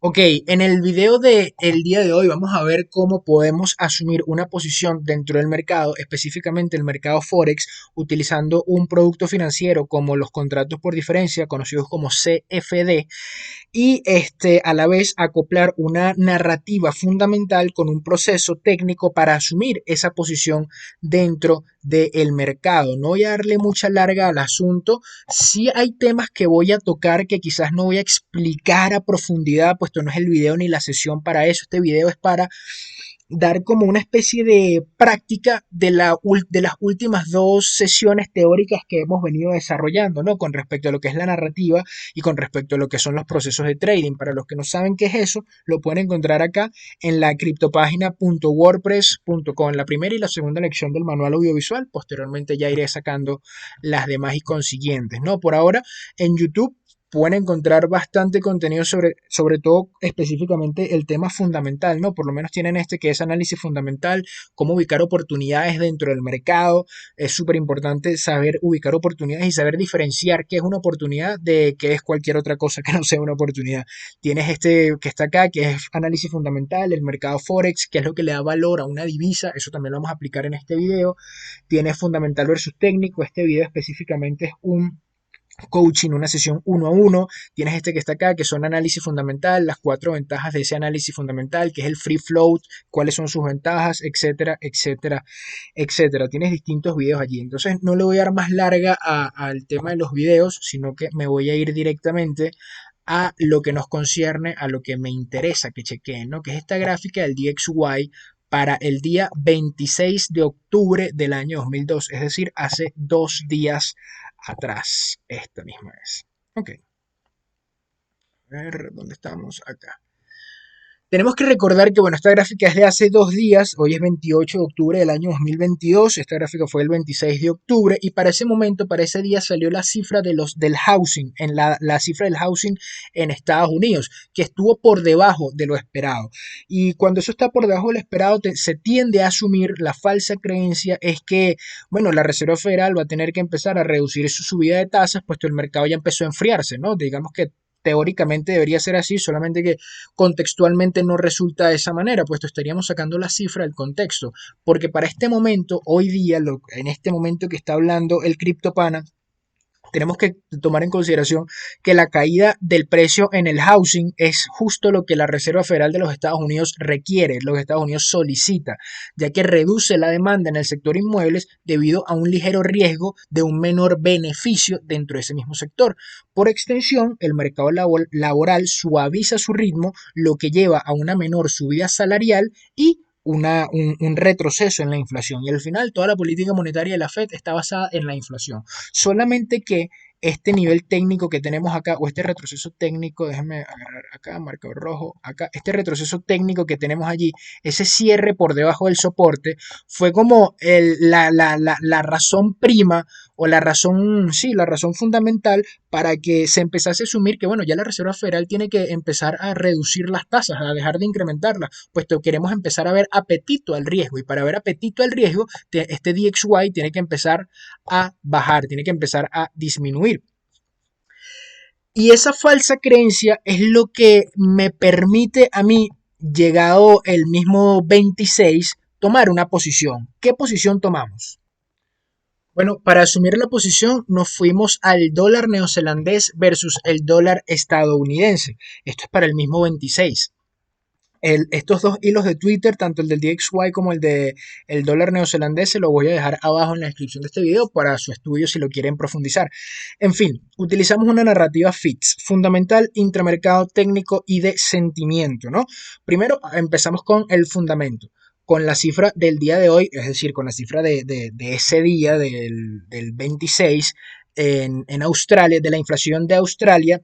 Ok, en el video de el día de hoy vamos a ver cómo podemos asumir una posición dentro del mercado, específicamente el mercado Forex, utilizando un producto financiero como los contratos por diferencia, conocidos como CFD, y a la vez acoplar una narrativa fundamental con un proceso técnico para asumir esa posición dentro del mercado. No voy a darle mucha larga al asunto. Sí hay temas que voy a tocar que quizás no voy a explicar a profundidad, puesto no es el video ni la sesión para eso. Este video es para dar como una especie de práctica de las últimas dos sesiones teóricas que hemos venido desarrollando, ¿no? Con respecto a lo que es la narrativa y con respecto a lo que son los procesos de trading. Para los que no saben qué es eso, lo pueden encontrar acá en la criptopagina.wordpress.com, la primera y la segunda lección del manual audiovisual. Posteriormente ya iré sacando las demás y consiguientes, ¿no? Por ahora en YouTube pueden encontrar bastante contenido sobre todo específicamente el tema fundamental, ¿no? Por lo menos tienen este que es análisis fundamental, cómo ubicar oportunidades dentro del mercado. Es súper importante saber ubicar oportunidades y saber diferenciar qué es una oportunidad de qué es cualquier otra cosa que no sea una oportunidad. Tienes este que está acá, que es análisis fundamental, el mercado Forex, que es lo que le da valor a una divisa, eso también lo vamos a aplicar en este video. Tienes fundamental versus técnico, este video específicamente es un coaching, una sesión uno a uno. Tienes este que está acá, que son análisis fundamental, las cuatro ventajas de ese análisis fundamental, que es el free float, cuáles son sus ventajas, etcétera, etcétera, etcétera. Tienes distintos videos allí. Entonces no le voy a dar más larga al tema de los videos, sino que me voy a ir directamente a lo que nos concierne, a lo que me interesa que chequeen, ¿no? Que es esta gráfica del DXY para el día 26 de octubre del año 2002, es decir, hace 2 días atrás. Esta misma es. Ok. A ver, ¿dónde estamos? Acá. Tenemos que recordar que, bueno, esta gráfica es de hace 2 días, hoy es 28 de octubre del año 2022, esta gráfica fue el 26 de octubre y para ese momento, para ese día salió la cifra del housing, en la cifra del housing en Estados Unidos, que estuvo por debajo de lo esperado. Y cuando eso está por debajo de lo esperado, se tiende a asumir la falsa creencia es que, bueno, la Reserva Federal va a tener que empezar a reducir su subida de tasas, puesto el mercado ya empezó a enfriarse, ¿no? Digamos que teóricamente debería ser así, solamente que contextualmente no resulta de esa manera, puesto estaríamos sacando la cifra del contexto, porque para este momento, hoy día, en este momento que está hablando el CryptoPana, tenemos que tomar en consideración que la caída del precio en el housing es justo lo que la Reserva Federal de los Estados Unidos requiere, los Estados Unidos solicita, ya que reduce la demanda en el sector inmuebles debido a un ligero riesgo de un menor beneficio dentro de ese mismo sector. Por extensión, el mercado laboral suaviza su ritmo, lo que lleva a una menor subida salarial y un retroceso en la inflación. Y al final toda la política monetaria de la Fed está basada en la inflación. Solamente que este nivel técnico que tenemos acá, o este retroceso técnico, déjenme agarrar acá, marcador rojo, acá, este retroceso técnico que tenemos allí, ese cierre por debajo del soporte, fue como la razón prima o la razón, sí, la razón fundamental para que se empezase a asumir que, bueno, ya la Reserva Federal tiene que empezar a reducir las tasas, a dejar de incrementarlas, puesto que queremos empezar a ver apetito al riesgo, y para ver apetito al riesgo, este DXY tiene que empezar a bajar, tiene que empezar a disminuir. Y esa falsa creencia es lo que me permite a mí, llegado el mismo 26, tomar una posición. ¿Qué posición tomamos? Bueno, para asumir la posición nos fuimos al dólar neozelandés versus el dólar estadounidense. Esto es para el mismo 26. Estos dos hilos de Twitter, tanto el del DXY como el de el dólar neozelandés, se lo voy a dejar abajo en la descripción de este video para su estudio si lo quieren profundizar. En fin, utilizamos una narrativa FITS, fundamental, intramercado, técnico y de sentimiento, ¿no? Primero empezamos con el fundamento, con la cifra del día de hoy, es decir, con la cifra de ese día, del 26, en Australia, de la inflación de Australia.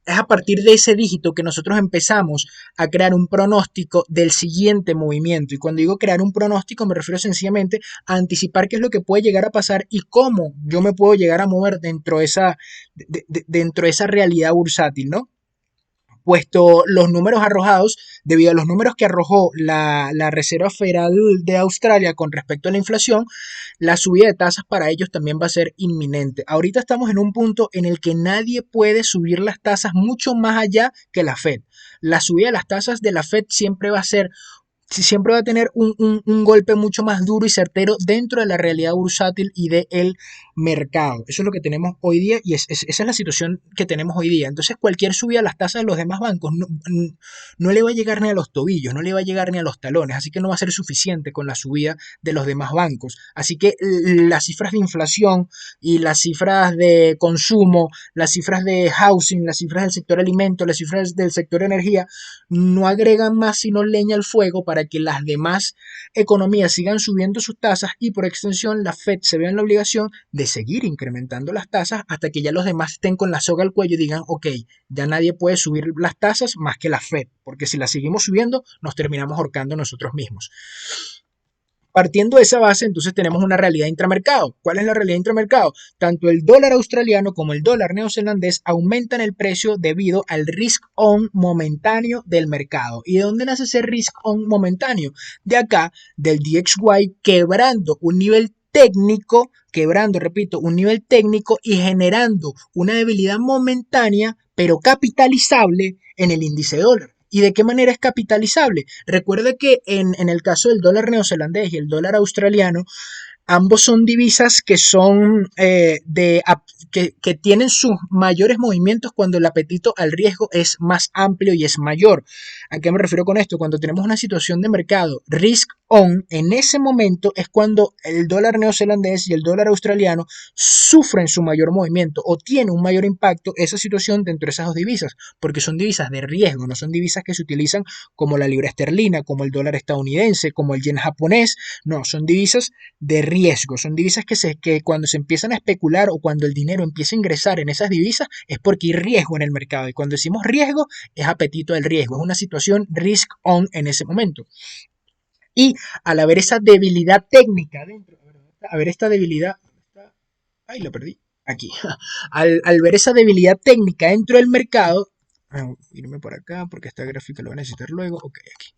Es a partir de ese dígito que nosotros empezamos a crear un pronóstico del siguiente movimiento. Y cuando digo crear un pronóstico me refiero sencillamente a anticipar qué es lo que puede llegar a pasar y cómo yo me puedo llegar a mover dentro de esa realidad bursátil, ¿no? puesto los números arrojados, debido a los números que arrojó la Reserva Federal de Australia con respecto a la inflación, la subida de tasas para ellos también va a ser inminente. Ahorita estamos en un punto en el que nadie puede subir las tasas mucho más allá que la Fed. La subida de las tasas de la Fed siempre va a tener un golpe mucho más duro y certero dentro de la realidad bursátil y del mercado. Eso es lo que tenemos hoy día y esa es la situación que tenemos hoy día. Entonces cualquier subida a las tasas de los demás bancos no le va a llegar ni a los tobillos, no le va a llegar ni a los talones, así que no va a ser suficiente con la subida de los demás bancos. Así que las cifras de inflación y las cifras de consumo, las cifras de housing, las cifras del sector alimentos, las cifras del sector energía, no agregan más sino leña al fuego para que las demás economías sigan subiendo sus tasas y por extensión la Fed se vea en la obligación de seguir incrementando las tasas hasta que ya los demás estén con la soga al cuello y digan, ok, ya nadie puede subir las tasas más que la Fed, porque si las seguimos subiendo nos terminamos ahorcando nosotros mismos. Partiendo de esa base, entonces tenemos una realidad intramercado. ¿Cuál es la realidad intramercado? Tanto el dólar australiano como el dólar neozelandés aumentan el precio debido al risk on momentáneo del mercado. ¿Y de dónde nace ese risk on momentáneo? De acá, del DXY, quebrando un nivel técnico, repito, un nivel técnico y generando una debilidad momentánea, pero capitalizable en el índice dólar. ¿Y de qué manera es capitalizable? Recuerde que en el caso del dólar neozelandés y el dólar australiano, ambos son divisas que son que tienen sus mayores movimientos cuando el apetito al riesgo es más amplio y es mayor. ¿A qué me refiero con esto? Cuando tenemos una situación de mercado risk on, en ese momento es cuando el dólar neozelandés y el dólar australiano sufren su mayor movimiento o tiene un mayor impacto esa situación dentro de esas dos divisas, porque son divisas de riesgo, no son divisas que se utilizan como la libra esterlina, como el dólar estadounidense, como el yen japonés, no, son divisas de riesgo, son divisas que cuando se empiezan a especular o cuando el dinero empieza a ingresar en esas divisas es porque hay riesgo en el mercado y cuando decimos riesgo es apetito del riesgo, es una situación risk on en ese momento. Y al haber esa debilidad técnica dentro, a ver esta debilidad, ay, la perdí, aquí, al ver esa debilidad técnica dentro del mercado, irme por acá porque esta gráfica lo voy a necesitar luego, ok, aquí.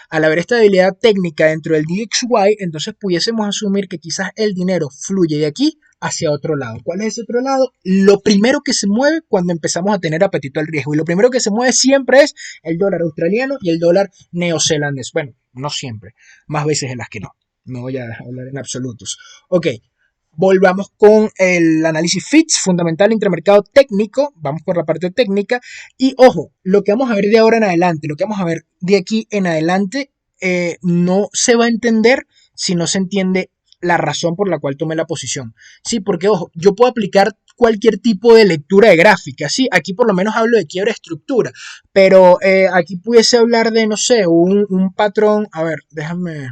Al haber esta debilidad técnica dentro del DXY, entonces pudiésemos asumir que quizás el dinero fluye de aquí hacia otro lado. ¿Cuál es ese otro lado? Lo primero que se mueve cuando empezamos a tener apetito al riesgo. Y lo primero que se mueve siempre es el dólar australiano y el dólar neozelandés. Bueno, no siempre, más veces de las que no. No voy a hablar en absolutos. Ok, volvamos con el análisis FITS, fundamental intramercado técnico. Vamos por la parte técnica. Y ojo, lo que vamos a ver de ahora en adelante, lo que vamos a ver de aquí en adelante, no se va a entender si no se entiende la razón por la cual tomé la posición. Sí, porque ojo, yo puedo aplicar cualquier tipo de lectura de gráfica, sí, aquí por lo menos hablo de quiebra estructura, pero aquí pudiese hablar de, no sé, un patrón, a ver, déjame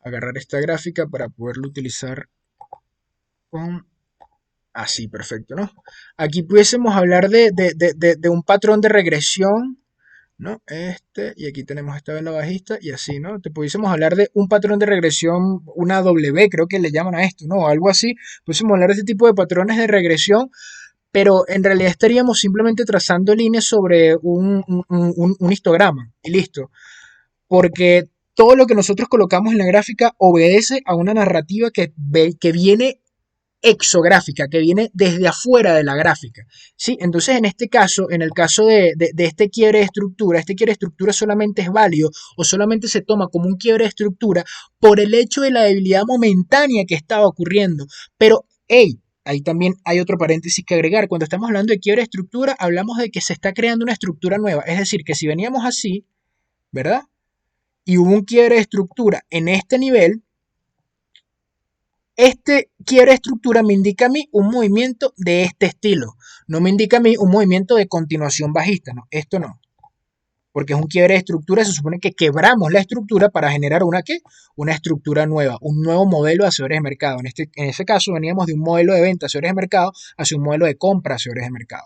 agarrar esta gráfica para poderlo utilizar con así, perfecto, ¿no? Aquí pudiésemos hablar de un patrón de regresión, ¿no? Y aquí tenemos esta vela bajista y así, ¿no? Te pudiésemos hablar de un patrón de regresión, una W, creo que le llaman a esto, ¿no? Algo así. Pudiésemos hablar de este tipo de patrones de regresión, pero en realidad estaríamos simplemente trazando líneas sobre un histograma y listo. Porque todo lo que nosotros colocamos en la gráfica obedece a una narrativa que viene exográfica, que viene desde afuera de la gráfica. ¿Sí? Entonces, en este caso, en el caso de este quiebre de estructura, este quiebre de estructura solamente es válido o solamente se toma como un quiebre de estructura por el hecho de la debilidad momentánea que estaba ocurriendo. Pero, hey, ahí también hay otro paréntesis que agregar. Cuando estamos hablando de quiebre de estructura, hablamos de que se está creando una estructura nueva. Es decir, que si veníamos así, ¿verdad? Y hubo un quiebre de estructura en este nivel, este quiebre de estructura me indica a mí un movimiento de este estilo. No me indica a mí un movimiento de continuación bajista. No, esto no. Porque es un quiebre de estructura, se supone que quebramos la estructura para generar una ¿qué? Una estructura nueva, un nuevo modelo de asesores de mercado. En ese caso veníamos de un modelo de venta de asesores de mercado hacia un modelo de compra de asesores de mercado.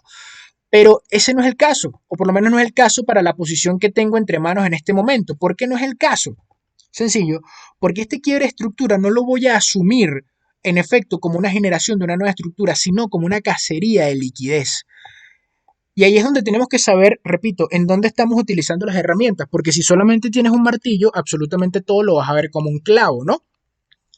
Pero ese no es el caso, o por lo menos no es el caso para la posición que tengo entre manos en este momento. ¿Por qué no es el caso? Sencillo, porque este quiebre de estructura no lo voy a asumir en efecto como una generación de una nueva estructura, sino como una cacería de liquidez. Y ahí es donde tenemos que saber, repito, en dónde estamos utilizando las herramientas, porque si solamente tienes un martillo, absolutamente todo lo vas a ver como un clavo, ¿no?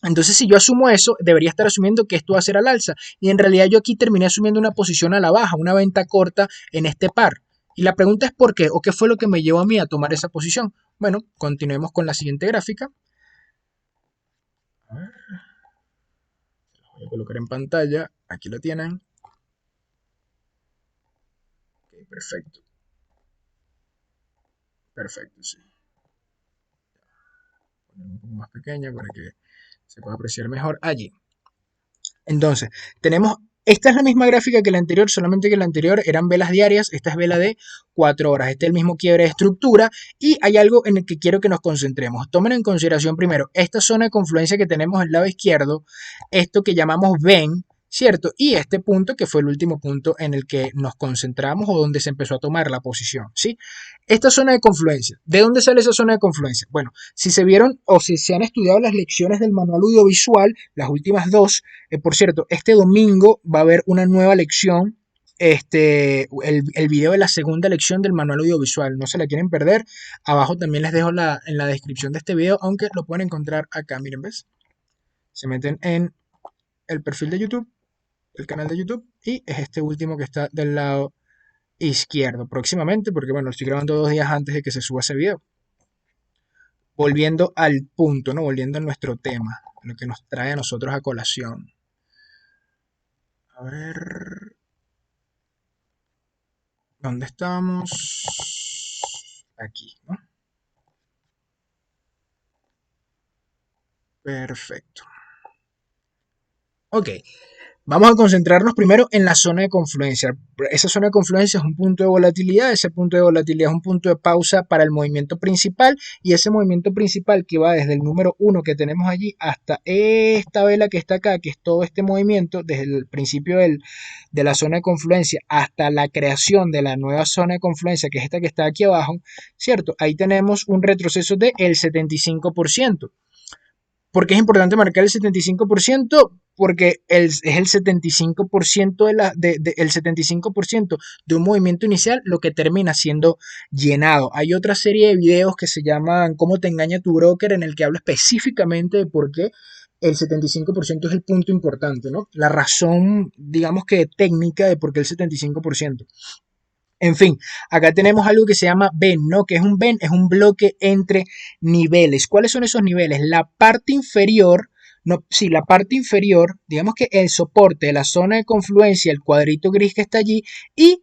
Entonces, si yo asumo eso, debería estar asumiendo que esto va a ser al alza. Y en realidad yo aquí terminé asumiendo una posición a la baja, una venta corta en este par. Y la pregunta es por qué o qué fue lo que me llevó a mí a tomar esa posición. Bueno, continuemos con la siguiente gráfica. A ver, voy a colocar en pantalla. Aquí lo tienen. Ok, perfecto. Perfecto, sí. Poner un poco más pequeña para que se pueda apreciar mejor allí. Entonces, tenemos, esta es la misma gráfica que la anterior, solamente que la anterior eran velas diarias, esta es vela de 4 horas, este es el mismo quiebre de estructura y hay algo en el que quiero que nos concentremos. Tomen en consideración primero esta zona de confluencia que tenemos al lado izquierdo, esto que llamamos ven, ¿cierto? Y este punto que fue el último punto en el que nos concentramos o donde se empezó a tomar la posición, ¿sí? Esta zona de confluencia, ¿de dónde sale esa zona de confluencia? Bueno, si se vieron o si se han estudiado las lecciones del manual audiovisual, las últimas dos, por cierto, este domingo va a haber una nueva lección, el video de la segunda lección del manual audiovisual, no se la quieren perder, abajo también les dejo en la descripción de este video, aunque lo pueden encontrar acá, miren, ¿ves? Se meten en el perfil de YouTube, el canal de YouTube, y es este último que está del lado izquierdo próximamente, porque bueno, lo estoy grabando 2 días antes de que se suba ese video. Volviendo al punto, ¿no? Volviendo a nuestro tema, lo que nos trae a nosotros a colación. A ver, ¿dónde estamos? Aquí, ¿no? Perfecto. Ok, vamos a concentrarnos primero en la zona de confluencia. Esa zona de confluencia es un punto de volatilidad, ese punto de volatilidad es un punto de pausa para el movimiento principal y ese movimiento principal que va desde el número 1 que tenemos allí hasta esta vela que está acá, que es todo este movimiento, desde el principio de la zona de confluencia hasta la creación de la nueva zona de confluencia, que es esta que está aquí abajo, ¿cierto? Ahí tenemos un retroceso del 75%. ¿Por qué es importante marcar el 75%? Porque es el 75% el 75% de un movimiento inicial lo que termina siendo llenado. Hay otra serie de videos que se llaman ¿Cómo te engaña tu broker? En el que hablo específicamente de por qué el 75% es el punto importante, ¿no? La razón, digamos que técnica de por qué el 75%. En fin, acá tenemos algo que se llama ven, ¿no? Que es un ven, es un bloque entre niveles. ¿Cuáles son esos niveles? La parte inferior, no, sí, la parte inferior, digamos que el soporte de la zona de confluencia, el cuadrito gris que está allí, y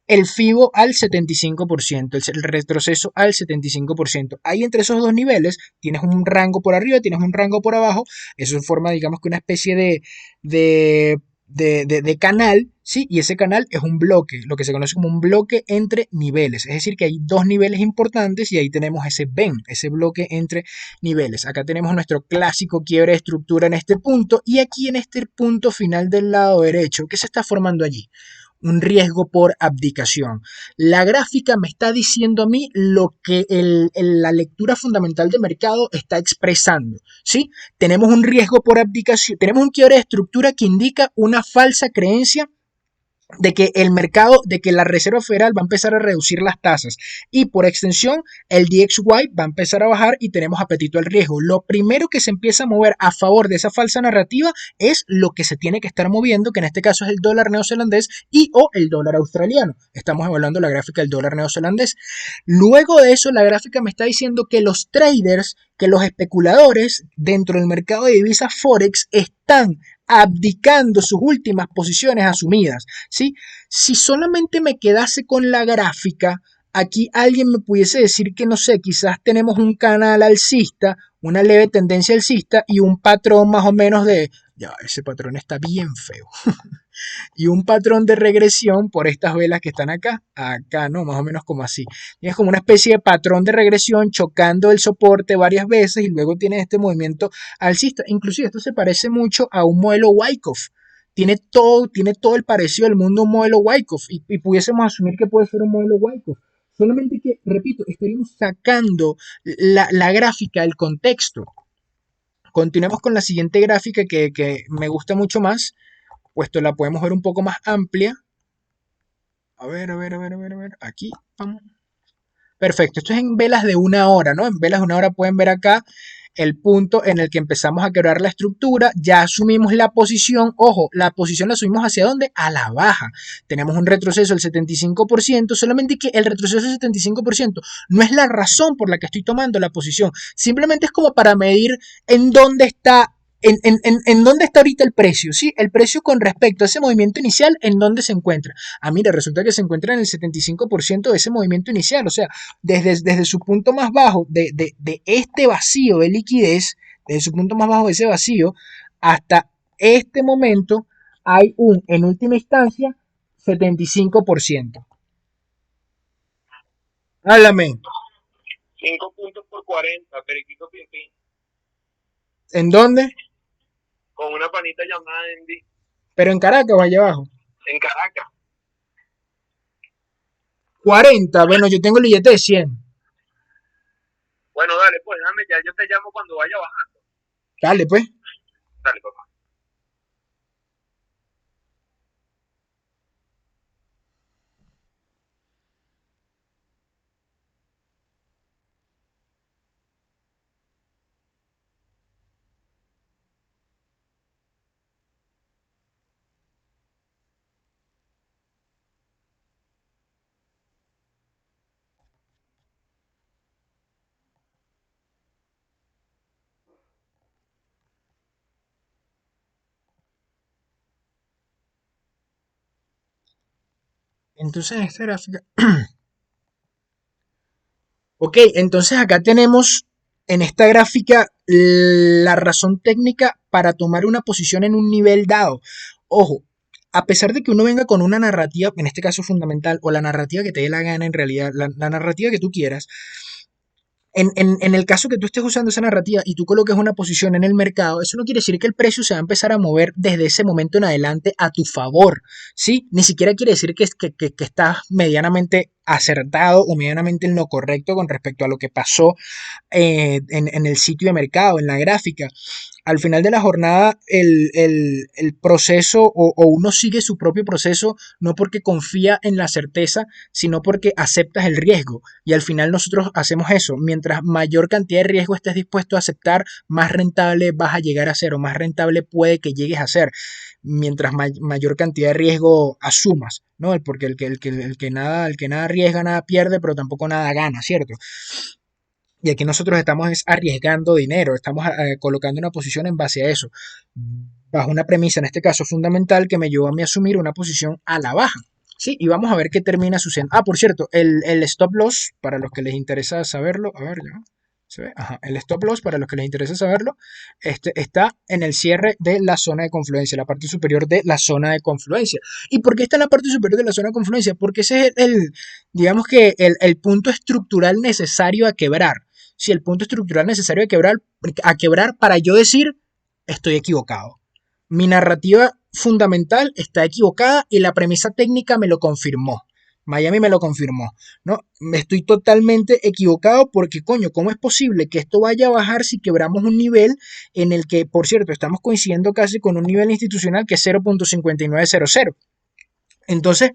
el FIBO al 75%, el retroceso al 75%. Ahí entre esos dos niveles tienes un rango por arriba, tienes un rango por abajo, eso forma digamos que una especie de, de canal, ¿sí? Y ese canal es un bloque, lo que se conoce como un bloque entre niveles, es decir, que hay dos niveles importantes y ahí tenemos ese ven, ese bloque entre niveles. Acá tenemos nuestro clásico quiebre de estructura en este punto y aquí en este punto final del lado derecho, ¿qué se está formando allí? Un riesgo por abdicación. La gráfica me está diciendo a mí lo que la lectura fundamental de mercado está expresando, ¿sí? Tenemos un riesgo por abdicación, tenemos un quiebre de estructura que indica una falsa creencia de que el mercado, de que la Reserva Federal va a empezar a reducir las tasas y por extensión el DXY va a empezar a bajar y tenemos apetito al riesgo. Lo primero que se empieza a mover a favor de esa falsa narrativa es lo que se tiene que estar moviendo, que en este caso es el dólar neozelandés y o el dólar australiano. Estamos evaluando la gráfica del dólar neozelandés. Luego de eso, la gráfica me está diciendo que los traders, que los especuladores dentro del mercado de divisas Forex están abdicando sus últimas posiciones asumidas, ¿sí? Si solamente me quedase con la gráfica, aquí alguien me pudiese decir que, no sé, quizás tenemos un canal alcista, una leve tendencia alcista y un patrón más o menos de, ya, ese patrón está bien feo. Y un patrón de regresión por estas velas que están acá, ¿no? Más o menos como así. Tienes como una especie de patrón de regresión chocando el soporte varias veces y luego tienes este movimiento alcista. Inclusive esto se parece mucho a un modelo Wyckoff. Tiene todo el parecido del mundo a un modelo Wyckoff y pudiésemos asumir que puede ser un modelo Wyckoff. Solamente que, repito, estaríamos sacando la gráfica del contexto. Continuemos con la siguiente gráfica que me gusta mucho más, puesto la podemos ver un poco más amplia. A ver, a ver, a ver, a ver, a ver. Aquí, pam. Perfecto, esto es en velas de una hora, ¿no? En velas de una hora pueden ver acá el punto en el que empezamos a quebrar la estructura, ya asumimos la posición, ojo, la posición la subimos hacia dónde? A la baja. Tenemos un retroceso del 75%, solamente que el retroceso del 75% no es la razón por la que estoy tomando la posición, simplemente es como para medir en dónde está en dónde está ahorita el precio, ¿sí? El precio con respecto a ese movimiento inicial, ¿en dónde se encuentra? Ah, mira, resulta que se encuentra en el 75% de ese movimiento inicial, o sea, desde su punto más bajo de este vacío de liquidez, desde su punto más bajo de ese vacío, hasta este momento hay en última instancia, 75%. Háblame. 5 puntos por 40, Periquito Pimpín. ¿En dónde? Con una panita llamada Andy. Pero en Caracas o allá abajo. En Caracas. 40, bueno, yo tengo el billete de 100. Bueno, dale, pues, déjame, ya yo te llamo cuando vaya bajando. Dale, pues. Dale, papá. Entonces, esta gráfica. Ok, entonces acá tenemos en esta gráfica la razón técnica para tomar una posición en un nivel dado. Ojo, a pesar de que uno venga con una narrativa, en este caso fundamental, o la narrativa que te dé la gana en realidad, la narrativa que tú quieras, en el caso que tú estés usando esa narrativa y tú coloques una posición en el mercado, eso no quiere decir que el precio se va a empezar a mover desde ese momento en adelante a tu favor, ¿sí? Ni siquiera quiere decir que estás medianamente acertado o medianamente en lo correcto con respecto a lo que pasó en el sitio de mercado, en la gráfica. Al final de la jornada, el proceso o uno sigue su propio proceso no porque confía en la certeza, sino porque aceptas el riesgo. Y al final nosotros hacemos eso. Mientras mayor cantidad de riesgo estés dispuesto a aceptar, más rentable vas a llegar a ser o más rentable puede que llegues a ser. Mientras mayor cantidad de riesgo asumas, ¿no? Porque el que nada arriesga, nada pierde, pero tampoco nada gana, ¿cierto? Y aquí nosotros estamos arriesgando dinero, estamos colocando una posición en base a eso, bajo una premisa, en este caso fundamental, que me llevó a mí a asumir una posición a la baja. Sí, y vamos a ver qué termina sucediendo. Ah, por cierto, el stop loss, para los que les interesa saberlo, a ver, ya. ¿Se ve? Ajá. El stop loss, para los que les interesa saberlo, está en el cierre de la zona de confluencia, la parte superior de la zona de confluencia. ¿Y por qué está en la parte superior de la zona de confluencia? Porque ese es digamos que el punto estructural necesario a quebrar. Si el punto estructural necesario a quebrar para yo decir estoy equivocado. Mi narrativa fundamental está equivocada y la premisa técnica me lo confirmó. Miami me lo confirmó, ¿no? Me estoy totalmente equivocado porque, coño, ¿cómo es posible que esto vaya a bajar si quebramos un nivel en el que, por cierto, estamos coincidiendo casi con un nivel institucional que es 0.5900? Entonces,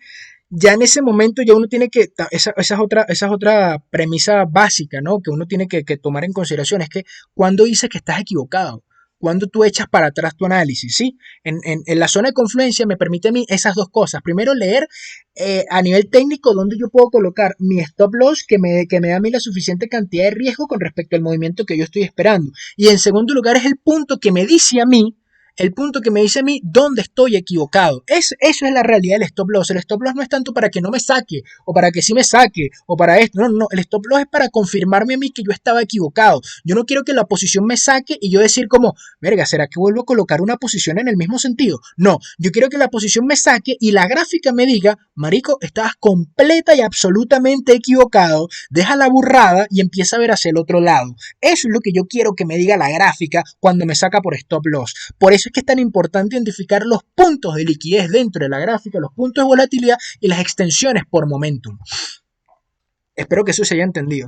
ya en ese momento ya uno tiene que, esa es otra premisa básica, ¿no? Que uno tiene que tomar en consideración, es que cuando dices que estás equivocado, cuando tú echas para atrás tu análisis, ¿sí? En la zona de confluencia me permite a mí esas dos cosas. Primero, leer a nivel técnico dónde yo puedo colocar mi stop loss que me da a mí la suficiente cantidad de riesgo con respecto al movimiento que yo estoy esperando. Y en segundo lugar, es el punto que me dice a mí dónde estoy equivocado. Eso es la realidad del stop loss. El stop loss no es tanto para que no me saque, o para que sí me saque, o para esto. No, no, el stop loss es para confirmarme a mí que yo estaba equivocado. Yo no quiero que la posición me saque y yo decir como, verga, ¿será que vuelvo a colocar una posición en el mismo sentido? No, yo quiero que la posición me saque y la gráfica me diga, marico, estabas completa y absolutamente equivocado, deja la burrada y empieza a ver hacia el otro lado. Eso es lo que yo quiero que me diga la gráfica cuando me saca por stop loss. Por eso es que es tan importante identificar los puntos de liquidez dentro de la gráfica, los puntos de volatilidad y las extensiones por momentum. Espero que eso se haya entendido.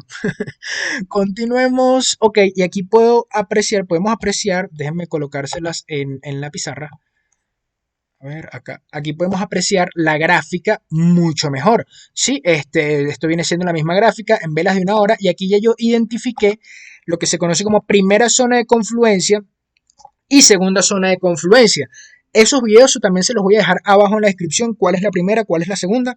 Continuemos. Ok, y aquí podemos apreciar, déjenme colocárselas en la pizarra. A ver, acá, aquí podemos apreciar la gráfica mucho mejor. Sí, esto viene siendo la misma gráfica en velas de una hora y aquí ya yo identifiqué lo que se conoce como primera zona de confluencia y segunda zona de confluencia. Esos videos también se los voy a dejar abajo en la descripción, cuál es la primera, cuál es la segunda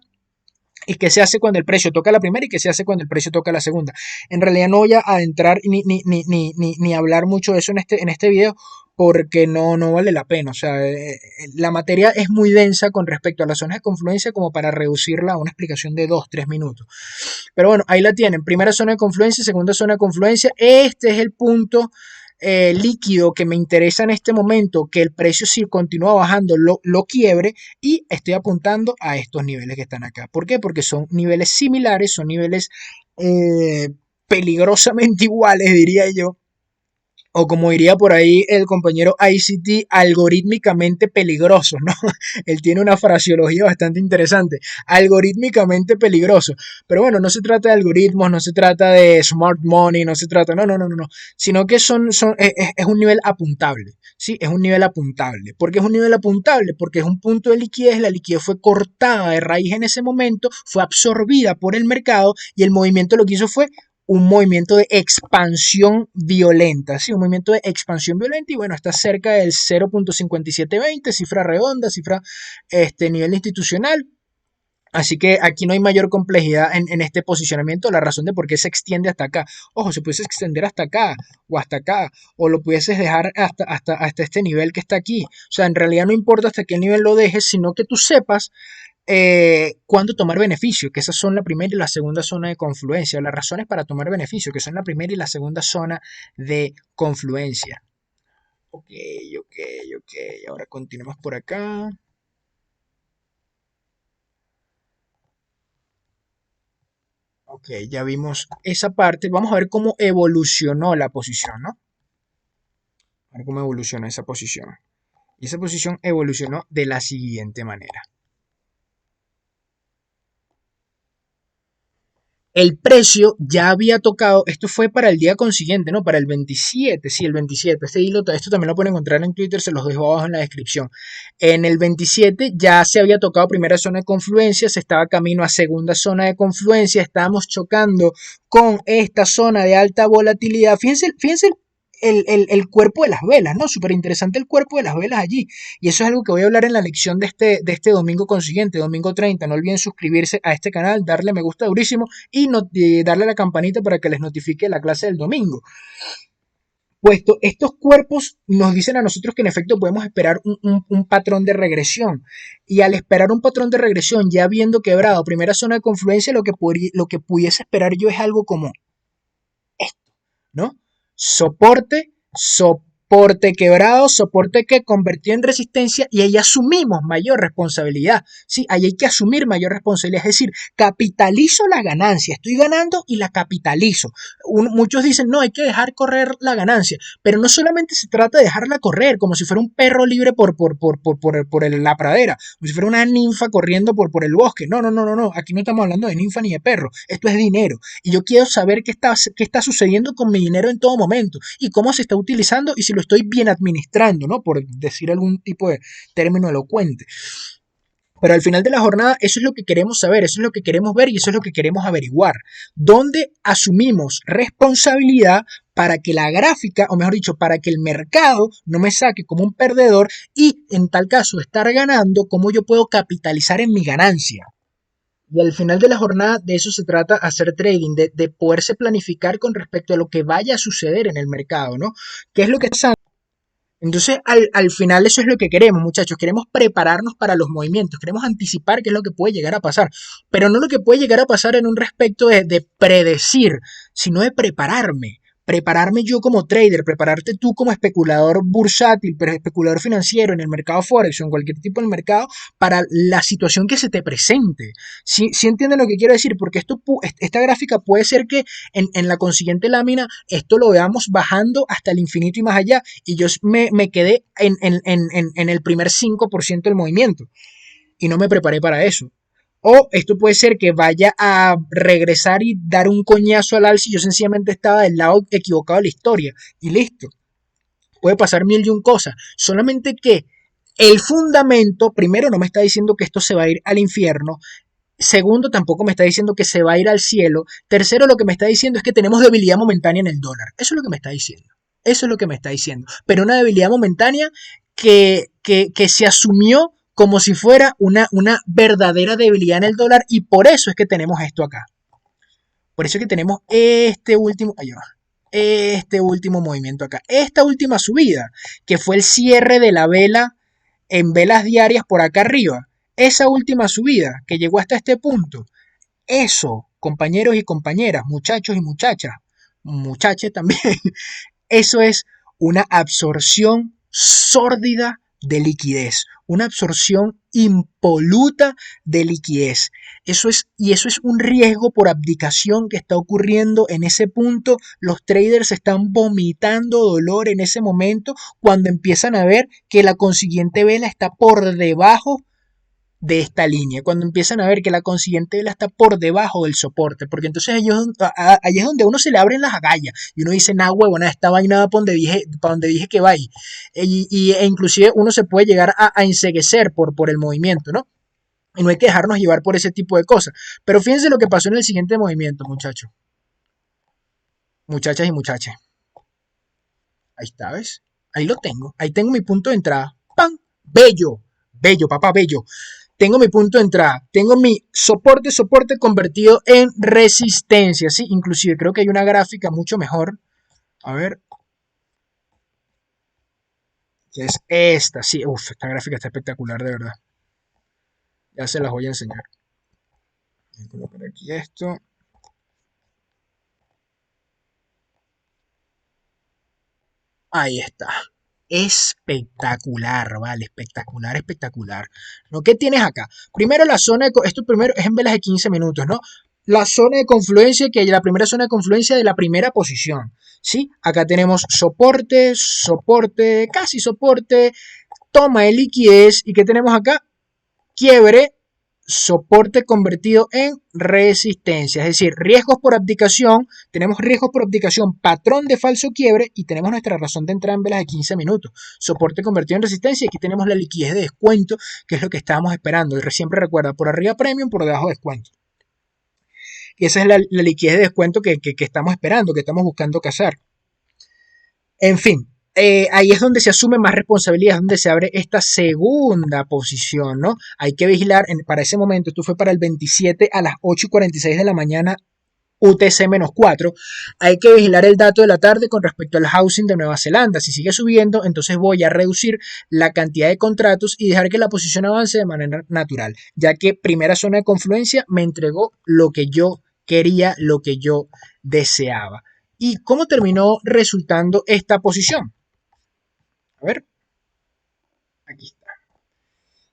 y qué se hace cuando el precio toca la primera y qué se hace cuando el precio toca la segunda. En realidad no voy a adentrar ni hablar mucho de eso en este video porque no vale la pena. O sea, la materia es muy densa con respecto a las zonas de confluencia como para reducirla a una explicación de 2 3 minutos. Pero bueno, ahí la tienen. Primera zona de confluencia, segunda zona de confluencia. Este es el punto líquido que me interesa en este momento, que el precio si continúa bajando lo quiebre y estoy apuntando a estos niveles que están acá. ¿Por qué? Porque son niveles similares, son niveles eh, peligrosamente iguales, diría yo, o como diría por ahí el compañero ICT, algorítmicamente peligrosos, ¿no? Él tiene una fraseología bastante interesante, algorítmicamente peligroso. Pero bueno, no se trata de algoritmos, no se trata de smart money, no se trata, no, sino que es un nivel apuntable, ¿sí? Es un nivel apuntable. ¿Por qué es un nivel apuntable? Porque es un punto de liquidez, la liquidez fue cortada de raíz en ese momento, fue absorbida por el mercado y el movimiento lo que hizo fue un movimiento de expansión violenta, ¿sí? Un movimiento de expansión violenta y bueno, está cerca del 0.5720, cifra redonda, cifra nivel institucional. Así que aquí no hay mayor complejidad en este posicionamiento, la razón de por qué se extiende hasta acá. Ojo, se pudiese extender hasta acá o hasta acá, o lo pudieses dejar hasta este nivel que está aquí. O sea, en realidad no importa hasta qué nivel lo dejes, sino que tú sepas cuándo tomar beneficio, que esas son la primera y la segunda zona de confluencia, las razones para tomar beneficio, que son la primera y la segunda zona de confluencia. Ok, ok, ok, ahora continuemos por acá. Ok, ya vimos esa parte. Vamos a ver cómo evolucionó la posición, ¿no? A ver cómo evolucionó esa posición. Y esa posición evolucionó de la siguiente manera. El precio ya había tocado, esto fue para el día consiguiente, ¿no? Para el 27, sí, el 27. Esto también lo pueden encontrar en Twitter, se los dejo abajo en la descripción. En el 27 ya se había tocado primera zona de confluencia, se estaba camino a segunda zona de confluencia, estábamos chocando con esta zona de alta volatilidad. Fíjense el cuerpo de las velas, ¿no? Súper interesante el cuerpo de las velas allí. Y eso es algo que voy a hablar en la lección de este domingo consiguiente, domingo 30. No olviden suscribirse a este canal, darle me gusta durísimo y darle a la campanita para que les notifique la clase del domingo. Puesto, estos cuerpos nos dicen a nosotros que en efecto podemos esperar un patrón de regresión. Y al esperar un patrón de regresión, ya habiendo quebrado primera zona de confluencia, lo que pudiese esperar yo es algo como esto, ¿no? Soporte quebrado, soporte que convirtió en resistencia y ahí asumimos mayor responsabilidad. Sí, ahí hay que asumir mayor responsabilidad, es decir, capitalizo la ganancia, estoy ganando y la capitalizo. Muchos dicen, no, hay que dejar correr la ganancia, pero no solamente se trata de dejarla correr como si fuera un perro libre por la pradera, como si fuera una ninfa corriendo por el bosque. No, aquí no estamos hablando de ninfa ni de perro, esto es dinero y yo quiero saber qué está sucediendo con mi dinero en todo momento y cómo se está utilizando y si lo estoy bien administrando, ¿no? Por decir algún tipo de término elocuente. Pero al final de la jornada eso es lo que queremos saber, eso es lo que queremos ver y eso es lo que queremos averiguar. ¿Dónde asumimos responsabilidad para que la gráfica, o mejor dicho, para que el mercado no me saque como un perdedor y en tal caso estar ganando, cómo yo puedo capitalizar en mi ganancia? Y al final de la jornada de eso se trata hacer trading, de poderse planificar con respecto a lo que vaya a suceder en el mercado, ¿no? ¿Qué es lo que está? Entonces, al final eso es lo que queremos, muchachos. Queremos prepararnos para los movimientos, queremos anticipar qué es lo que puede llegar a pasar, pero no lo que puede llegar a pasar en un respecto de predecir, sino de prepararme. Prepararme yo como trader, prepararte tú como especulador bursátil, pero especulador financiero en el mercado Forex o en cualquier tipo de mercado para la situación que se te presente. ¿Sí entienden lo que quiero decir? Porque esta gráfica puede ser que en la consiguiente lámina esto lo veamos bajando hasta el infinito y más allá y yo me quedé en el primer 5% del movimiento y no me preparé para eso. O esto puede ser que vaya a regresar y dar un coñazo al alza y yo sencillamente estaba del lado equivocado de la historia y listo. Puede pasar mil y un cosas. Solamente que El fundamento, primero, no me está diciendo que esto se va a ir al infierno. Segundo, tampoco me está diciendo que se va a ir al cielo. Tercero, lo que me está diciendo es que tenemos debilidad momentánea en el dólar. Eso es lo que me está diciendo. Eso es lo que me está diciendo. Pero una debilidad momentánea que se asumió como si fuera una verdadera debilidad en el dólar y por eso es que tenemos esto acá. Por eso es que tenemos este último movimiento acá. Esta última subida, que fue el cierre de la vela en velas diarias por acá arriba. Esa última subida que llegó hasta este punto. Eso, compañeros y compañeras, muchachos y muchachas, muchaches también, eso es una absorción sórdida de liquidez, una absorción impoluta de liquidez. Eso es un riesgo por abdicación que está ocurriendo en ese punto. Los traders están vomitando dolor en ese momento cuando empiezan a ver que la consiguiente vela está por debajo de esta línea, cuando empiezan a ver que la consiguiente vela está por debajo del soporte, porque entonces ahí es donde a uno se le abren las agallas y uno dice, nah, huevo, nada, esta vaina va para donde dije que va ahí. E inclusive uno se puede llegar a enceguecer por el movimiento, ¿no? Y no hay que dejarnos llevar por ese tipo de cosas. Pero fíjense lo que pasó en el siguiente movimiento, muchachos. Muchachas y muchachos. Ahí está, ¿ves? Ahí lo tengo. Ahí tengo mi punto de entrada. ¡Pam! Bello. Bello, papá, bello. Tengo mi punto de entrada, tengo mi soporte convertido en resistencia, ¿sí? Inclusive creo que hay una gráfica mucho mejor, a ver, que es esta, sí, esta gráfica está espectacular, de verdad. Ya se las voy a enseñar. Voy a colocar aquí esto. Ahí está. Espectacular, vale, espectacular, espectacular. ¿No? ¿Qué tienes acá? Primero la zona esto primero es en velas de 15 minutos, ¿no? La zona de confluencia, que es la primera zona de confluencia de la primera posición, ¿sí? Acá tenemos soporte, soporte, casi soporte, toma de liquidez, ¿y qué tenemos acá? Quiebre, soporte convertido en resistencia, es decir, riesgos por abdicación, tenemos riesgos por abdicación, patrón de falso quiebre y tenemos nuestra razón de entrada en velas de 15 minutos, soporte convertido en resistencia y aquí tenemos la liquidez de descuento, que es lo que estábamos esperando, y siempre recuerda, por arriba premium, por debajo descuento. Y esa es la liquidez de descuento que estamos esperando, que estamos buscando cazar. En fin, ahí es donde se asume más responsabilidad, es donde se abre esta segunda posición, ¿no? Hay que vigilar, para ese momento, esto fue para el 27 a las 8:46 de la mañana, UTC-4, hay que vigilar el dato de la tarde con respecto al housing de Nueva Zelanda. Si sigue subiendo, entonces voy a reducir la cantidad de contratos y dejar que la posición avance de manera natural, ya que primera zona de confluencia me entregó lo que yo quería, lo que yo deseaba. ¿Y cómo terminó resultando esta posición? A ver, aquí está.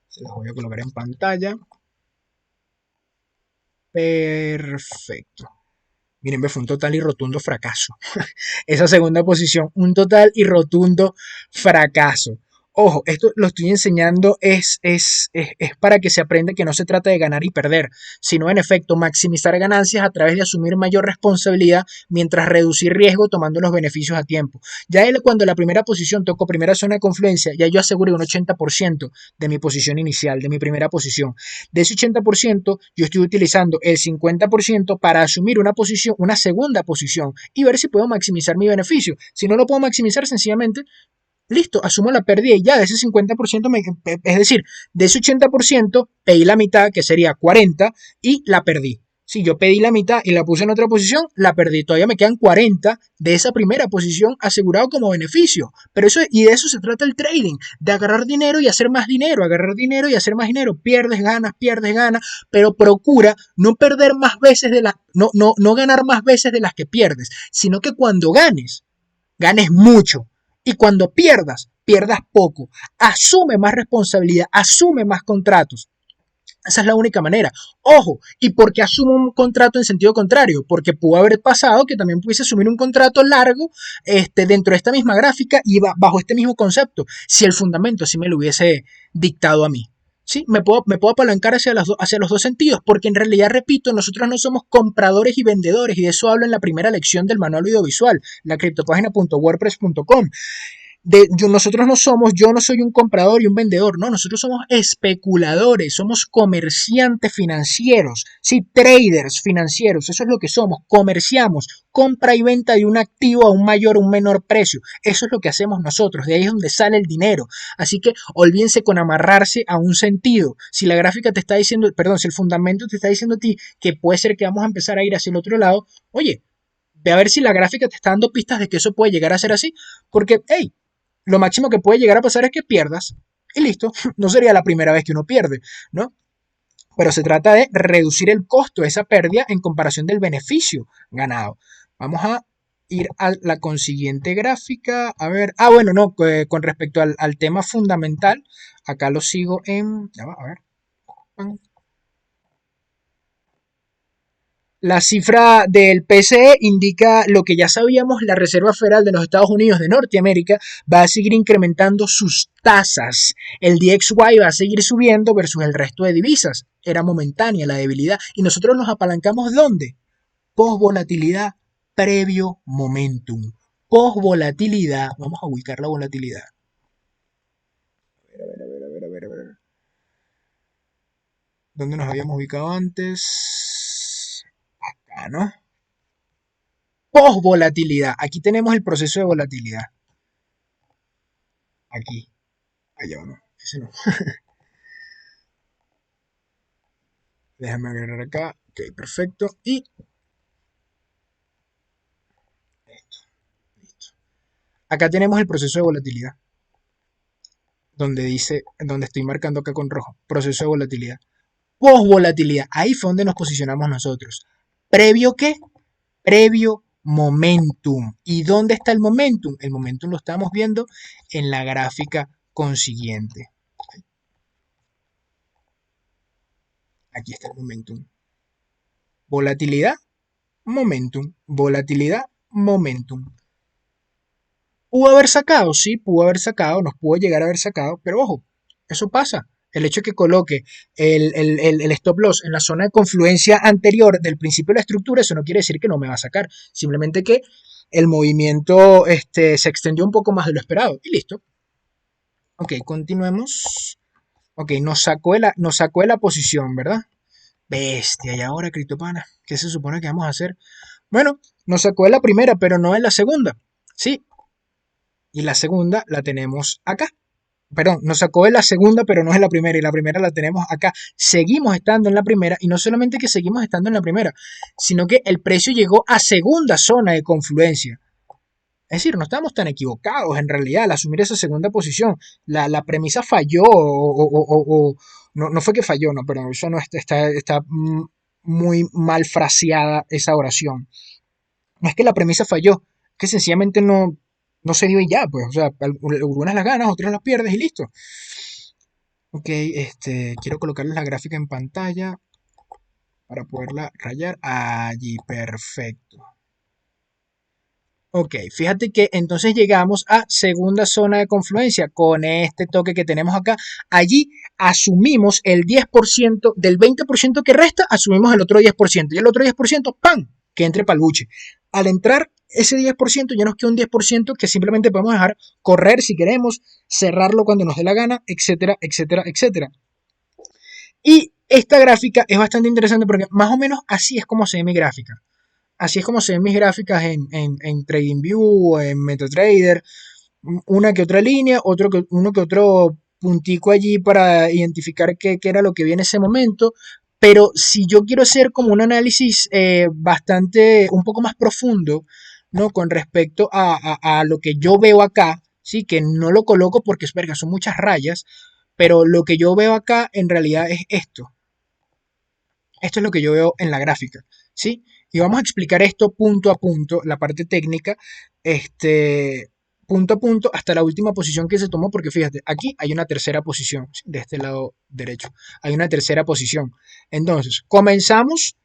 Se las voy a colocar en pantalla. Perfecto. Miren, fue un total y rotundo fracaso. Esa segunda posición, un total y rotundo fracaso. Ojo, esto lo estoy enseñando es para que se aprenda que no se trata de ganar y perder, sino en efecto maximizar ganancias a través de asumir mayor responsabilidad mientras reducir riesgo tomando los beneficios a tiempo. Ya cuando la primera posición tocó primera zona de confluencia, ya yo aseguré un 80% de mi posición inicial, de mi primera posición. De ese 80%, yo estoy utilizando el 50% para asumir una posición, una segunda posición y ver si puedo maximizar mi beneficio. Si no lo puedo maximizar, sencillamente listo, asumo la pérdida y ya de ese 50%, es decir, de ese 80% pedí la mitad, que sería 40, y la perdí. Si yo pedí la mitad y la puse en otra posición, la perdí. Todavía me quedan 40 de esa primera posición asegurado como beneficio. Pero y de eso se trata el trading, de agarrar dinero y hacer más dinero, agarrar dinero y hacer más dinero. Pierdes, ganas, pero procura no perder más veces no ganar más veces de las que pierdes, sino que cuando ganes mucho. Y cuando pierdas poco. Asume más responsabilidad, asume más contratos. Esa es la única manera. Ojo, ¿y por qué asumo un contrato en sentido contrario? Porque pudo haber pasado que también pudiese asumir un contrato largo dentro de esta misma gráfica y bajo este mismo concepto, si el fundamento sí me lo hubiese dictado a mí. ¿Sí? Me puedo apalancar hacia los dos sentidos, porque en realidad, repito, nosotros no somos compradores y vendedores, y de eso hablo en la primera lección del manual audiovisual, la criptopágina.wordpress.com. nosotros no somos, yo no soy un comprador y un vendedor, no, nosotros somos especuladores, somos comerciantes financieros, sí, traders financieros, eso es lo que somos, comerciamos, compra y venta de un activo a un mayor o un menor precio, eso es lo que hacemos nosotros, de ahí es donde sale el dinero, así que olvídense con amarrarse a un sentido, si la gráfica te está diciendo, perdón, si el fundamento te está diciendo a ti que puede ser que vamos a empezar a ir hacia el otro lado, oye, ve a ver si la gráfica te está dando pistas de que eso puede llegar a ser así, porque, hey, lo máximo que puede llegar a pasar es que pierdas y listo. No sería la primera vez que uno pierde, ¿no? Pero se trata de reducir el costo de esa pérdida en comparación del beneficio ganado. Vamos a ir a la consiguiente gráfica. A ver, bueno, no, con respecto al tema fundamental, acá lo sigo en, ya va, a ver, la cifra del PCE indica lo que ya sabíamos, la Reserva Federal de los Estados Unidos de Norteamérica va a seguir incrementando sus tasas. El DXY va a seguir subiendo versus el resto de divisas. Era momentánea la debilidad. ¿Y nosotros nos apalancamos dónde? Post-volatilidad, previo momentum. Post-volatilidad, vamos a ubicar la volatilidad. A ver. ¿Dónde nos habíamos ubicado antes? Acá, ¿no? Post-volatilidad. Aquí tenemos el proceso de volatilidad. Aquí. Allá no. Ese no. Déjame agarrar acá. Ok, perfecto. Y esto. Listo. Acá tenemos el proceso de volatilidad. Donde dice, donde estoy marcando acá con rojo. Proceso de volatilidad. Post-volatilidad. Ahí fue donde nos posicionamos nosotros. ¿Previo qué? Previo momentum. ¿Y dónde está el momentum? El momentum lo estamos viendo en la gráfica consiguiente. Aquí está el momentum. Volatilidad, momentum. Volatilidad, momentum. ¿Pudo haber sacado? Sí, pudo haber sacado, nos pudo llegar a haber sacado, pero ojo, eso pasa. El hecho de que coloque el stop loss en la zona de confluencia anterior del principio de la estructura, eso no quiere decir que no me va a sacar. Simplemente que el movimiento se extendió un poco más de lo esperado. Y listo. Ok, continuemos. Ok, nos sacó de la posición, ¿verdad? Bestia, y ahora, Criptopana, ¿qué se supone que vamos a hacer? Bueno, nos sacó de la primera, pero no de la segunda. Sí, y la segunda la tenemos acá. Perdón, nos sacó de la segunda, pero no es la primera, y la primera la tenemos acá. Seguimos estando en la primera, y no solamente que seguimos estando en la primera, sino que el precio llegó a segunda zona de confluencia. Es decir, no estamos tan equivocados en realidad al asumir esa segunda posición. La premisa falló, no fue que falló, no, pero eso no está muy mal fraseada esa oración. No es que la premisa falló, es que sencillamente no se dio y ya, pues, o sea, algunas las ganas, otras las pierdes y listo. Ok, quiero colocarles la gráfica en pantalla para poderla rayar. Allí, perfecto. Ok, fíjate que entonces llegamos a segunda zona de confluencia con este toque que tenemos acá. Allí asumimos el 10% del 20% que resta, asumimos el otro 10%. Y el otro 10%, ¡pam!, que entre para el buche. Al entrar ese 10%, ya nos queda un 10% que simplemente podemos dejar correr si queremos, cerrarlo cuando nos dé la gana, etcétera, etcétera, etcétera. Y esta gráfica es bastante interesante porque más o menos así es como se ve mi gráfica. Así es como se ven mis gráficas en TradingView, en MetaTrader, una que otra línea, uno que otro puntico allí para identificar qué era lo que vi en ese momento. Pero si yo quiero hacer como un análisis un poco más profundo, ¿no? Con respecto a lo que yo veo acá, ¿sí? Que no lo coloco porque es verga, son muchas rayas, pero lo que yo veo acá en realidad es esto. Esto es lo que yo veo en la gráfica, ¿sí? Y vamos a explicar esto punto a punto, la parte técnica, punto a punto hasta la última posición que se tomó, porque fíjate, aquí hay una tercera posición, de este lado derecho, hay una tercera posición. Entonces, comenzamos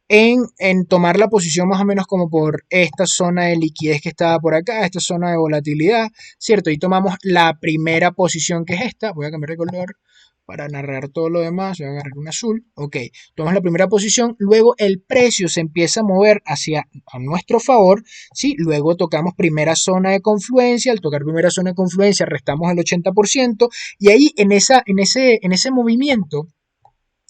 en tomar la posición más o menos como por esta zona de liquidez que estaba por acá, esta zona de volatilidad, ¿cierto? Y tomamos la primera posición que es esta, voy a cambiar de color, para narrar todo lo demás, voy a agarrar un azul, ok, tomamos la primera posición, luego el precio se empieza a mover hacia a nuestro favor, ¿sí? Luego tocamos primera zona de confluencia, al tocar primera zona de confluencia restamos el 80% y ahí en ese movimiento,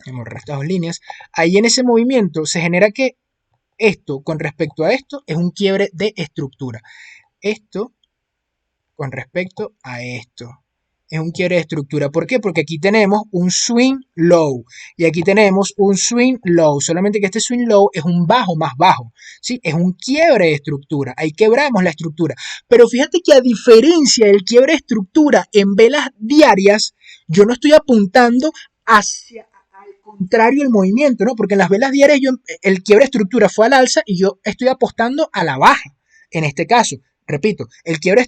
hemos restado líneas, ahí en ese movimiento se genera que esto con respecto a esto es un quiebre de estructura, esto con respecto a esto. Es un quiebre de estructura. ¿Por qué? Porque aquí tenemos un swing low y aquí tenemos un swing low. Solamente que este swing low es un bajo más bajo. ¿Sí? Es un quiebre de estructura. Ahí quebramos la estructura. Pero fíjate que a diferencia del quiebre de estructura en velas diarias, yo no estoy apuntando hacia al contrario el movimiento, ¿no? Porque en las velas diarias el quiebre de estructura fue al alza y yo estoy apostando a la baja. En este caso, repito, el quiebre de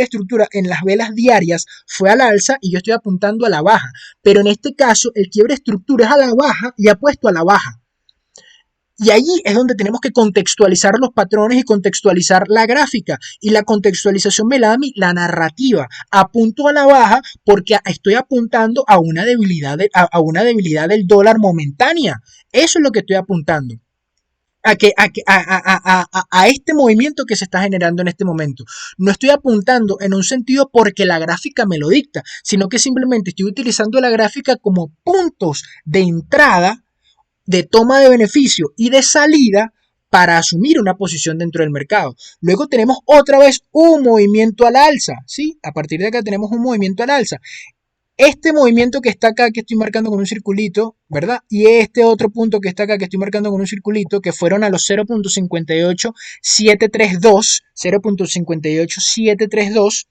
estructura en las velas diarias fue al alza y yo estoy apuntando a la baja. Pero en este caso, el quiebre de estructura es a la baja y apuesto a la baja. Y allí es donde tenemos que contextualizar los patrones y contextualizar la gráfica. Y la contextualización me la da a mí la narrativa. Apunto a la baja porque estoy apuntando a una debilidad del dólar momentánea. Eso es lo que estoy apuntando a este movimiento que se está generando en este momento. No estoy apuntando en un sentido porque la gráfica me lo dicta, sino que simplemente estoy utilizando la gráfica como puntos de entrada, de toma de beneficio y de salida para asumir una posición dentro del mercado. Luego tenemos otra vez un movimiento al alza, ¿sí? A partir de acá tenemos un movimiento al alza. Este movimiento que está acá, que estoy marcando con un circulito, ¿verdad? Y este otro punto que está acá, que estoy marcando con un circulito, que fueron a los 0.58732,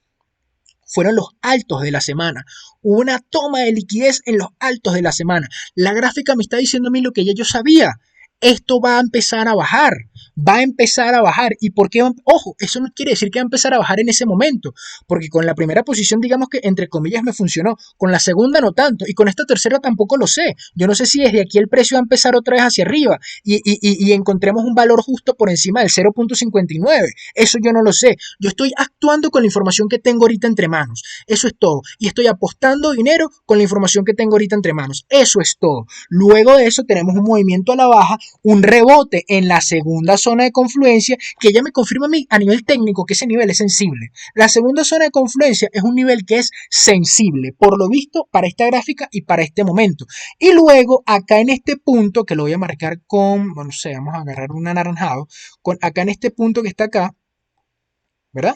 fueron los altos de la semana. Hubo una toma de liquidez en los altos de la semana. La gráfica me está diciendo a mí lo que ya yo sabía. Esto va a empezar a bajar, va a empezar a bajar. ¿Y por qué? Ojo, eso no quiere decir que va a empezar a bajar en ese momento, porque con la primera posición, digamos que entre comillas me funcionó, con la segunda no tanto, y con esta tercera tampoco lo sé. Yo no sé si desde aquí el precio va a empezar otra vez hacia arriba y encontremos un valor justo por encima del 0.59. Eso yo no lo sé. Yo estoy actuando con la información que tengo ahorita entre manos. Eso es todo. Y estoy apostando dinero con la información que tengo ahorita entre manos. Eso es todo. Luego de eso tenemos un movimiento a la baja, un rebote en la segunda zona de confluencia que ya me confirma a mí a nivel técnico que ese nivel es sensible. La segunda zona de confluencia es un nivel que es sensible, por lo visto, para esta gráfica y para este momento. Y luego, acá en este punto, que lo voy a marcar con, bueno, no sé, vamos a agarrar un anaranjado, acá en este punto que está acá, ¿verdad?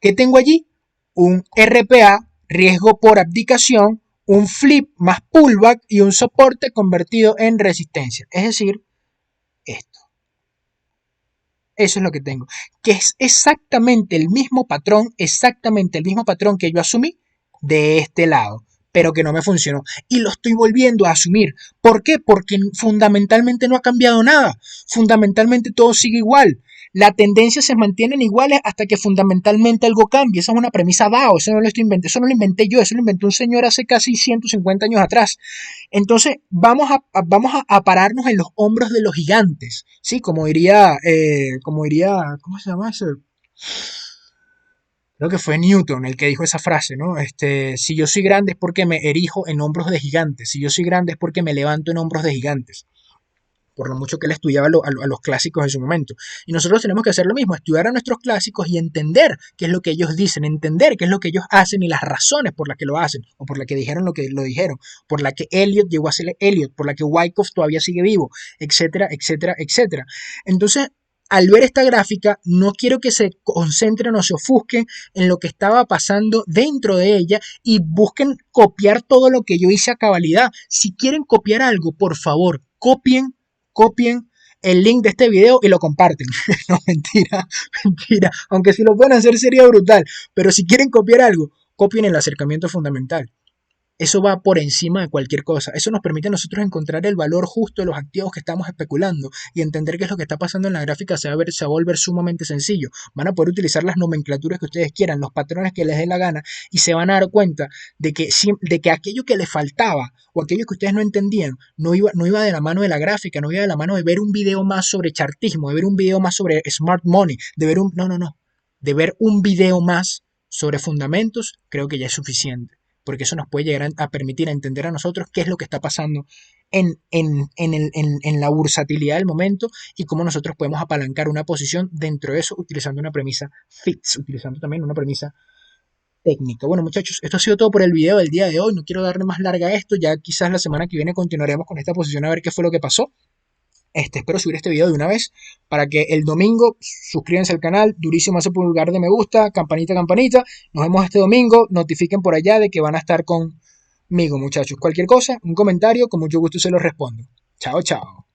¿Qué tengo allí? Un RPA, riesgo por abdicación, un flip más pullback y un soporte convertido en resistencia. Es decir, esto. Eso es lo que tengo. Que es exactamente el mismo patrón que yo asumí de este lado, pero que no me funcionó. Y lo estoy volviendo a asumir. ¿Por qué? Porque fundamentalmente no ha cambiado nada. Fundamentalmente todo sigue igual. Las tendencias se mantienen iguales hasta que fundamentalmente algo cambie. Esa es una premisa DAO, eso no lo inventé yo, eso lo inventó un señor hace casi 150 años atrás. Entonces, vamos a pararnos en los hombros de los gigantes, ¿sí? ¿Cómo se llama eso? Creo que fue Newton el que dijo esa frase, ¿no? Si yo soy grande es porque me erijo en hombros de gigantes, si yo soy grande es porque me levanto en hombros de gigantes, por lo mucho que él estudiaba a los clásicos en su momento. Y nosotros tenemos que hacer lo mismo, estudiar a nuestros clásicos y entender qué es lo que ellos dicen, entender qué es lo que ellos hacen y las razones por las que lo hacen, o por las que dijeron lo que lo dijeron, por la que Eliot llegó a ser Eliot, por la que Wyckoff todavía sigue vivo, etcétera, etcétera, etcétera. Entonces, al ver esta gráfica, no quiero que se concentren o se ofusquen en lo que estaba pasando dentro de ella y busquen copiar todo lo que yo hice a cabalidad. Si quieren copiar algo, por favor, copien el link de este video y lo comparten. No, mentira, mentira. Aunque si lo pueden hacer sería brutal. Pero si quieren copiar algo, copien el acercamiento fundamental. Eso va por encima de cualquier cosa. Eso nos permite a nosotros encontrar el valor justo de los activos que estamos especulando y entender qué es lo que está pasando en la gráfica se va a volver sumamente sencillo. Van a poder utilizar las nomenclaturas que ustedes quieran, los patrones que les dé la gana y se van a dar cuenta de que aquello que les faltaba o aquello que ustedes no entendían no iba de la mano de la gráfica, no iba de la mano de ver un video más sobre chartismo, de ver un video más sobre smart money, de ver de ver un video más sobre fundamentos, creo que ya es suficiente. porque eso nos puede llegar a permitir a entender a nosotros qué es lo que está pasando en la bursatilidad del momento y cómo nosotros podemos apalancar una posición dentro de eso utilizando una premisa fix, utilizando también una premisa técnica. Bueno, muchachos, esto ha sido todo por el video del día de hoy. No quiero darle más larga a esto. Ya quizás la semana que viene continuaremos con esta posición a ver qué fue lo que pasó. Espero subir este video de una vez para que el domingo suscríbanse al canal, durísimo ese pulgar de me gusta, campanita, campanita. Nos vemos este domingo. Notifiquen por allá de que van a estar conmigo, muchachos. Cualquier cosa, un comentario, con mucho gusto se los respondo. Chao, chao.